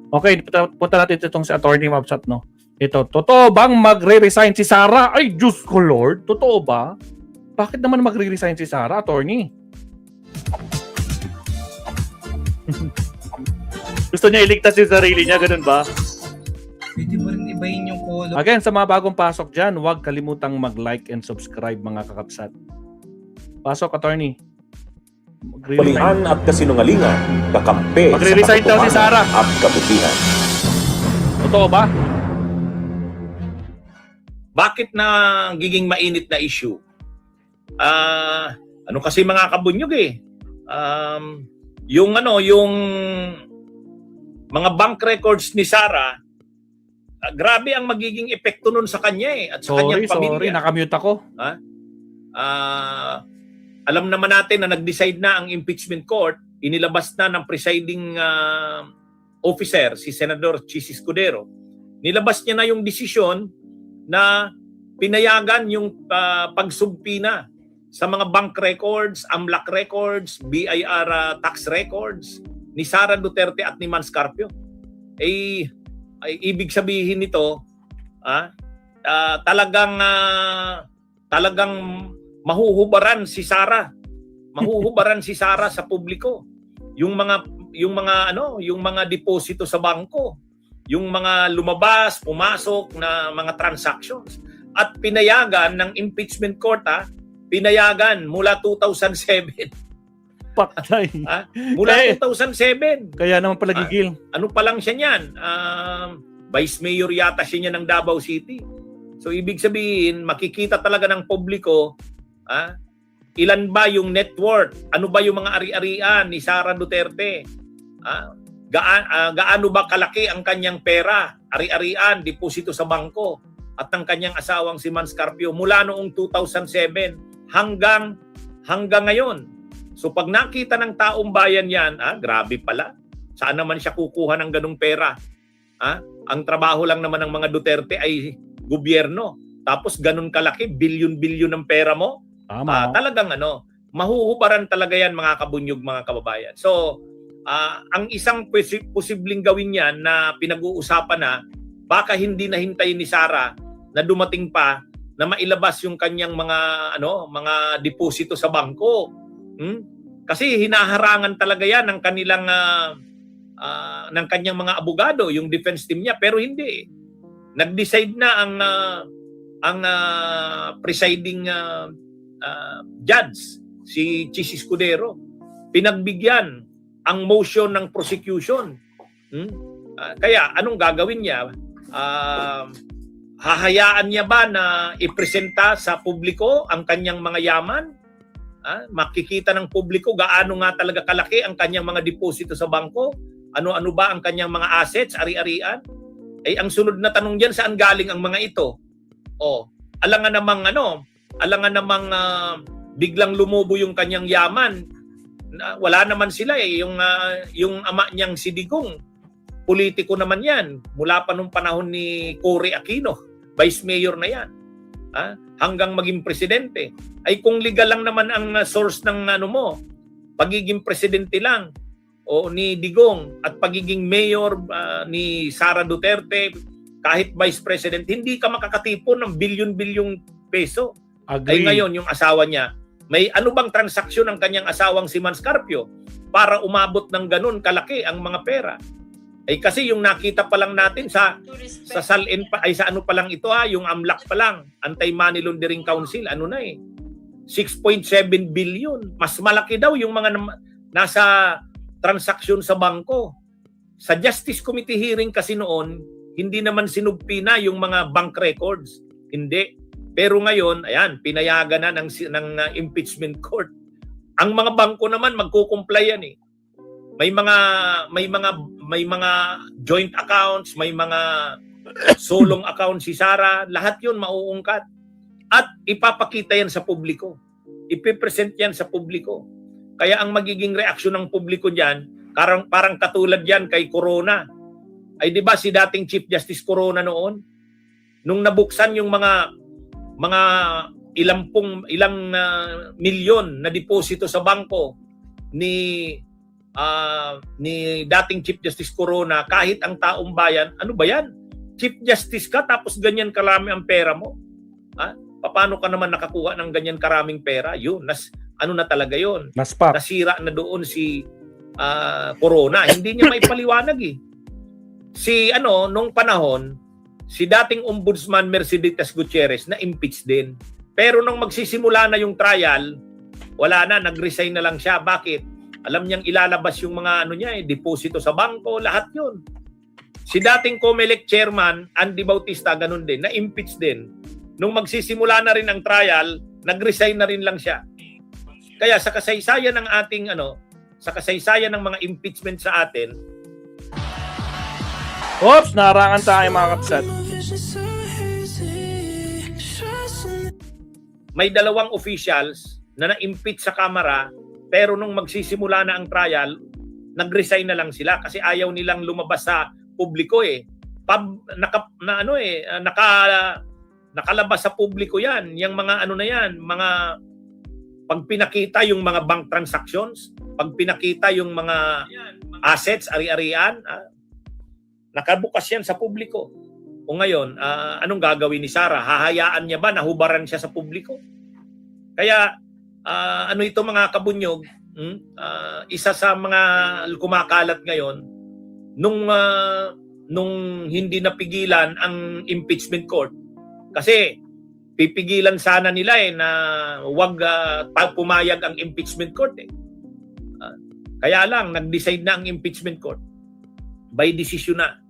Okay, punta natin itong si Attorney Mabsat, no? Ito, totoo bang magre-resign si Sara? Ay, Diyos ko Lord, totoo ba? Bakit naman magre-resign si Sara, Attorney? Gusto niya iligtas yung sarili niya, ganun ba? Pwede mo rin ibahin yung color. Again, sa mga bagong pasok dyan, huwag kalimutang mag-like and subscribe, mga kakapsat. Pasok, Attorney. Balian at kasinungalingan, kakampi Magre-resign daw si Sara. at kabutihan. Totoo ba? Bakit na giging mainit na issue? Ano kasi mga kabunyog eh. Yung mga bank records ni Sara, grabe ang magiging epekto nun sa kanya eh at sa kanyang pamilya. Sorry, nakamute ako. Alam naman natin na nag-decide na ang impeachment court, inilabas na ng presiding officer, si Senador Chis Escudero. Nilabas niya na yung desisyon na pinayagan yung pagsubpina sa mga bank records, AMLAC records, BIR tax records ni Sara Duterte at ni Mans Carpio. Ay ibig sabihin nito, talagang mahuhubaran si Sara. Mahuhubaran si Sara sa publiko. Yung mga deposito sa bangko, yung mga lumabas, pumasok na mga transactions at pinayagan ng impeachment court, pinayagan mula 2007. Patay. Mula 2007. Kaya naman pala gigil. Ano pa lang siya niyan? Vice Mayor yata siya ng Davao City. So ibig sabihin, makikita talaga ng publiko ilan ba yung net worth? Ano ba yung mga ari-arian ni Sara Duterte? Gaano ba kalaki ang kanyang pera? Ari-arian, deposito sa bangko at ng kanyang asawang si Mans Carpio mula noong 2007 hanggang ngayon. So pag nakita ng taong bayan yan, grabe pala. Saan naman siya kukuha ng ganung pera? Ang trabaho lang naman ng mga Duterte ay gobyerno. Tapos ganun kalaki, bilyon-bilyon ng pera mo. Talagang mahuhubaran talaga yan mga kabunyog, mga kababayan. So, ang isang posibleng gawin yan na pinag-uusapan na, baka hindi nahintayin ni Sara na dumating pa na mailabas yung kanyang mga deposito sa bangko. Kasi hinaharangan talaga yan ng kanilang ng kanyang mga abogado, yung defense team niya, pero hindi. Nag-decide na ang presiding judge, si Chis Escudero, pinagbigyan ang motion ng prosecution. Kaya anong gagawin niya? Hahayaan niya ba na ipresenta sa publiko ang kanyang mga yaman? Makikita ng publiko gaano nga talaga kalaki ang kanyang mga deposito sa bangko? Ano-ano ba ang kanyang mga assets, ari-arian? Ang sunod na tanong diyan, saan galing ang mga ito? Alangan namang biglang lumubo yung kanyang yaman. Wala naman sila yung ama niyang si Digong, politiko naman yan. Mula pa nung panahon ni Cory Aquino, vice mayor na yan. Hanggang maging presidente. Kung legal lang naman ang source ng pagiging presidente lang o ni Digong at pagiging mayor ni Sara Duterte, kahit vice president, hindi ka makakatipon ng bilyon-bilyong peso. Agree. Ngayon yung asawa niya, may ano bang transaksyon ng kanyang asawang si Mans Carpio para umabot ng ganun kalaki ang mga pera? Kasi yung nakita pa lang natin sa SALN pa, sa ano pa lang ito yung AMLAC pa lang, Anti-Money Laundering Council, 6.7 billion. Mas malaki daw yung mga nasa transaksyon sa bangko. Sa Justice Committee hearing kasi noon, hindi naman sinubpina yung mga bank records. Hindi. Pero ngayon, pinayagan na ng impeachment court. Ang mga bangko naman magko-comply yan . May mga joint accounts, may mga solong accounts si Sara, lahat 'yun mauungkat at ipapakita yan sa publiko. Ipipresent yan sa publiko. Kaya ang magiging reaksyon ng publiko diyan, parang katulad yan kay Corona. Di ba si dating Chief Justice Corona noon, nung nabuksan yung mga ilang milyon na deposito sa bangko ni ni dating Chief Justice Corona, kahit ang taong bayan, ano ba yan? Chief Justice ka tapos ganyan karami ang pera mo? Paano ka naman nakakuha ng ganyan karaming pera? Yun, ano na talaga yun? Naspak. Nasira na doon si Corona. Hindi niya may paliwanag eh. Nung panahon, si dating Ombudsman Mercedes Gutierrez na impeach din. Pero nung magsisimula na yung trial, wala na, nag-resign na lang siya. Bakit? Alam niyang ilalabas yung mga deposito sa bangko, lahat yun. Si dating COMELEC chairman, Andy Bautista, ganun din, na-impeach din. Nung magsisimula na rin ang trial, nag-resign na rin lang siya. Kaya sa kasaysayan ng ating sa kasaysayan ng mga impeachment sa atin, Oops, narangan tayo mga kapsat. may dalawang officials na na-impeach sa Kamara, pero nung magsisimula na ang trial, nag-resign na lang sila kasi ayaw nilang lumabas sa publiko eh. Nakalabas sa publiko yan, yung mga mga pag pinakita yung mga bank transactions, pag pinakita yung mga assets, ari-arian, nakabukas yan sa publiko. O ngayon, anong gagawin ni Sara? Hahayaan niya ba na hubaran siya sa publiko? Kaya, ito mga kabunyog, isa sa mga kumakalat ngayon, nung hindi napigilan ang impeachment court, kasi pipigilan sana nila na wag pumayag ang impeachment court eh. Kaya lang, nag-decide na ang impeachment court. By decision na.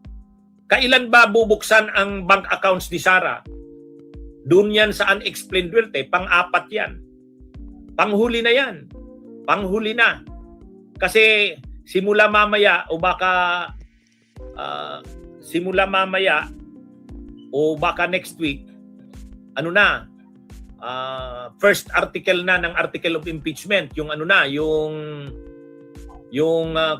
Kailan ba bubuksan ang bank accounts ni Sara? Doon yan sa unexplained wealth eh. Pang-apat yan. Panghuli na yan. Panghuli na. Kasi simula mamaya o baka next week, first article na ng article of impeachment, yung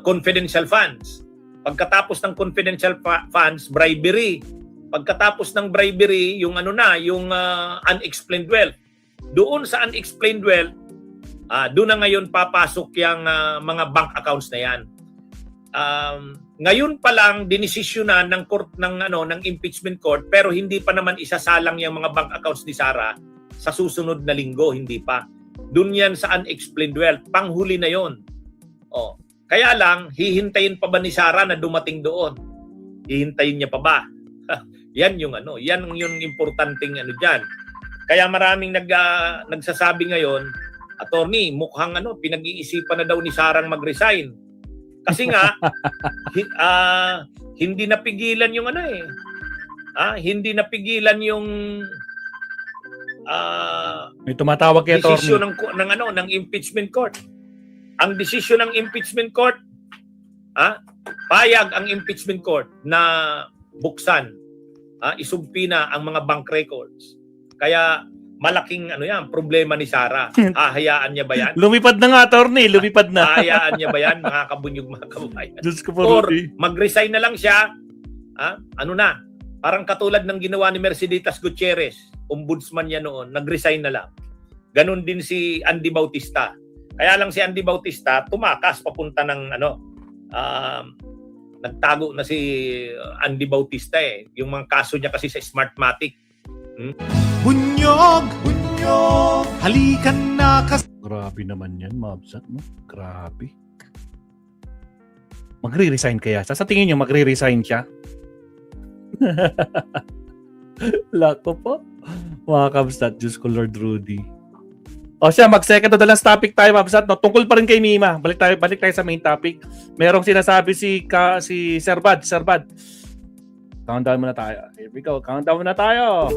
confidential funds. Pagkatapos ng confidential funds, bribery. Pagkatapos ng bribery, yung unexplained wealth. Doon sa unexplained wealth, doon na ngayon papasok yung mga bank accounts na yan. Ngayon pa lang dinesisyonan ng court ng impeachment court, pero hindi pa naman isasalang yung mga bank accounts ni Sara sa susunod na linggo, hindi pa. Doon yan sa unexplained wealth, panghuli na yon. Kaya lang, hihintayin pa ba ni Sara na dumating doon? Hihintayin niya pa ba? Yan yung importanteng diyan. Kaya maraming nagsasabi ngayon, attorney, mukhang pinag-iisipan na daw ni Sarang mag-resign. Kasi nga hindi napigilan yung hindi napigilan yung May tumatawag kay attorney. desisyon ng impeachment court. Ang desisyon ng impeachment court, payag ang impeachment court na buksan, isumpina ang mga bank records. Kaya malaking problema ni Sara. Hahayaan niya ba yan? Lumipad na nga, attorney. Lumipad na. Hahayaan niya ba yan, mga kabunyog, mga kababayan? Diyos ko po, Or Rudy. mag-resign na lang siya, parang katulad ng ginawa ni Mercedes Gutierrez, ombudsman niya noon, nag-resign na lang. Ganon din si Andy Bautista. Kaya lang si Andy Bautista tumakas papunta ng nagtago na si Andy Bautista eh. Yung mga kaso niya kasi sa Smartmatic. Bunyog, halikan na Grabe naman yan, mabsat mo. Grabe. Magre-resign kaya siya? Sa tingin niyo, magre-resign siya? Lako po. Mga kabsat, Diyos ko Lord Rudy. O siya, mag-second to the last topic tayo, mabsat. No? Tungkol pa rin kay Mima. Balik tayo sa main topic. Merong sinasabi si Sir Bad. Countdown muna tayo. Here we go. Countdown muna tayo.